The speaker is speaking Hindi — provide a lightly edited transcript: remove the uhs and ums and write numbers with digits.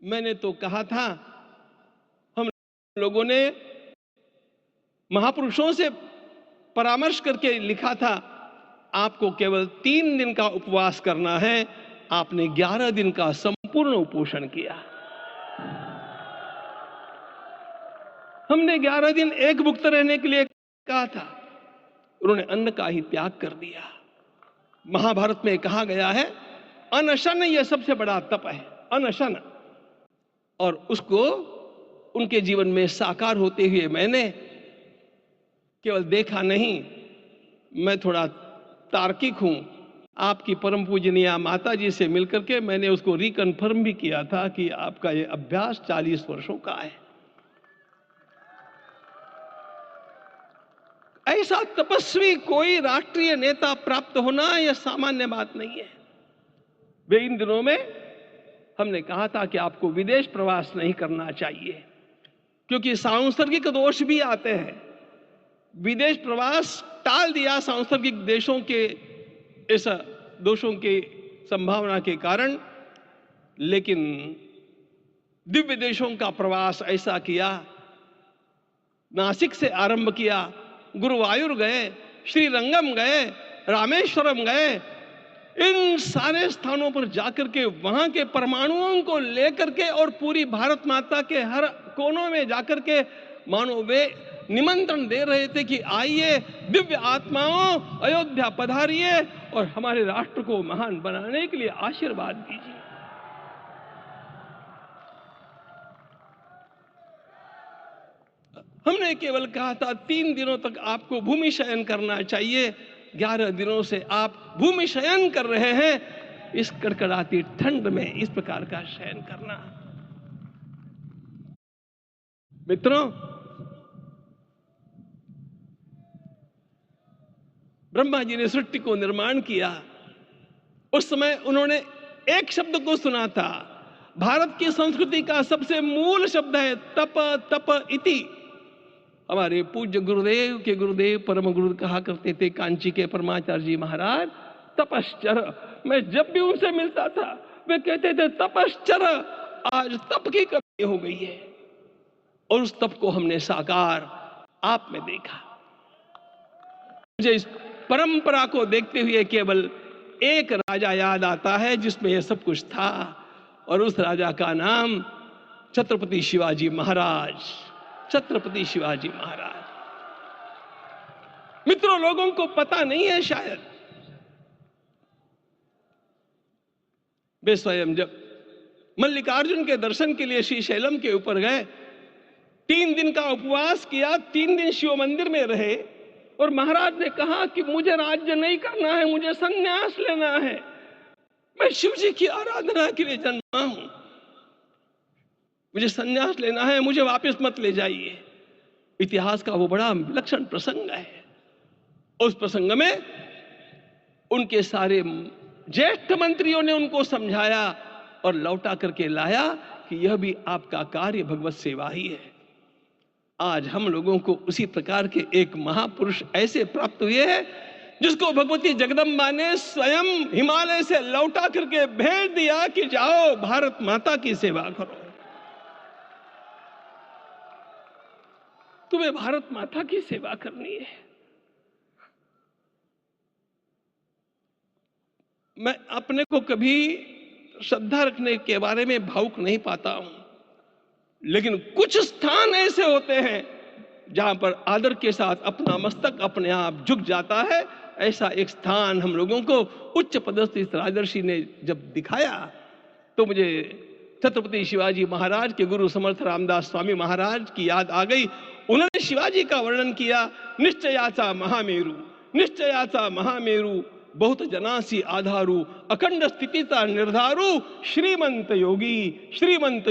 मैंने तो कहा था, हम लोगों ने महापुरुषों से परामर्श करके लिखा था, आपको केवल 3 दिन का उपवास करना है। आपने 11 दिन का संपूर्ण उपोषण किया। हमने 11 दिन एक भुक्त रहने के लिए कहा था, उन्होंने अन्न का ही त्याग कर दिया। महाभारत में कहा गया है, अनशन यह सबसे बड़ा तप है, अनशन। और उसको उनके जीवन में साकार होते हुए मैंने केवल देखा नहीं, मैं थोड़ा तार्किक हूं। आपकी परम पूजनीय माता जी से मिलकर के मैंने उसको रिकन्फर्म भी किया था कि आपका यह अभ्यास 40 वर्षों का है। ऐसा तपस्वी कोई राष्ट्रीय नेता प्राप्त होना यह सामान्य बात नहीं है। वे इन दिनों में हमने कहा था कि आपको विदेश प्रवास नहीं करना चाहिए, क्योंकि सांसर्गिक दोष भी आते हैं। विदेश प्रवास टाल दिया सांसर्गिक देशों के इस दोषों की संभावना के कारण, लेकिन दिव्य देशों का प्रवास ऐसा किया। नासिक से आरंभ किया, गुरुवायूर गए, श्रीरंगम गए, रामेश्वरम गए। इन सारे स्थानों पर जाकर के वहां के परमाणुओं को लेकर के और पूरी भारत माता के हर कोनों में जाकर के मानो वे निमंत्रण दे रहे थे कि आइए दिव्य आत्माओं, अयोध्या पधारिए और हमारे राष्ट्र को महान बनाने के लिए आशीर्वाद दीजिए। हमने केवल कहा था 3 दिनों तक आपको भूमि शयन करना चाहिए। 11 दिनों से आप भूमि शयन कर रहे हैं। इस कड़कड़ाती ठंड में इस प्रकार का शयन करना, मित्रों, ब्रह्मा जी ने सृष्टि को निर्माण किया। उस समय उन्होंने एक शब्द को सुना था। भारत की संस्कृति का सबसे मूल शब्द है तप, तप इति। हमारे पूज्य गुरुदेव के गुरुदेव परम गुरु कहा करते थे, कांची के परमाचार्य जी महाराज, तपश्चर। मैं जब भी उनसे मिलता था वे कहते थे तपश्चर। आज तप की कमी हो गई है और उस तप को हमने साकार आप में देखा। मुझे इस परंपरा को देखते हुए केवल एक राजा याद आता है जिसमें यह सब कुछ था, और उस राजा का नाम छत्रपति शिवाजी महाराज। छत्रपति शिवाजी महाराज। मित्रों, लोगों को पता नहीं है शायद, वे स्वयं जब मल्लिकार्जुन के दर्शन के लिए श्रीशैलम के ऊपर गए, 3 दिन का उपवास किया, 3 दिन शिव मंदिर में रहे, और महाराज ने कहा कि मुझे राज्य नहीं करना है, मुझे संन्यास लेना है, मैं शिव जी की आराधना के लिए जन्मा हूं, मुझे संन्यास लेना है, मुझे वापस मत ले जाइए। इतिहास का वो बड़ा विलक्षण प्रसंग है। उस प्रसंग में उनके सारे ज्येष्ठ मंत्रियों ने उनको समझाया और लौटा करके लाया कि यह भी आपका कार्य भगवत सेवा ही है। आज हम लोगों को उसी प्रकार के एक महापुरुष ऐसे प्राप्त हुए हैं जिसको भगवती जगदम्बा ने स्वयं हिमालय से लौटा करके भेज दिया कि जाओ भारत माता की सेवा करो। तुम्हें भारत माता की सेवा करनी है। मैं अपने को कभी श्रद्धा रखने के बारे में भावुक नहीं पाता हूं, लेकिन कुछ स्थान ऐसे होते हैं जहां पर आदर के साथ अपना मस्तक अपने आप झुक जाता है। ऐसा एक स्थान हम लोगों को उच्च पदस्थ इस राजर्षि ने जब दिखाया तो मुझे छत्रपति शिवाजी महाराज के गुरु समर्थ रामदास स्वामी महाराज की याद आ गई। उन्होंने शिवाजी का वर्णन किया, निश्चयाचा महामेरु, निश्चयाचा महामेरु, बहुत जनासी आधारू, अखंड स्थितिता निर्धारू, श्रीमंत योगी, श्रीमंत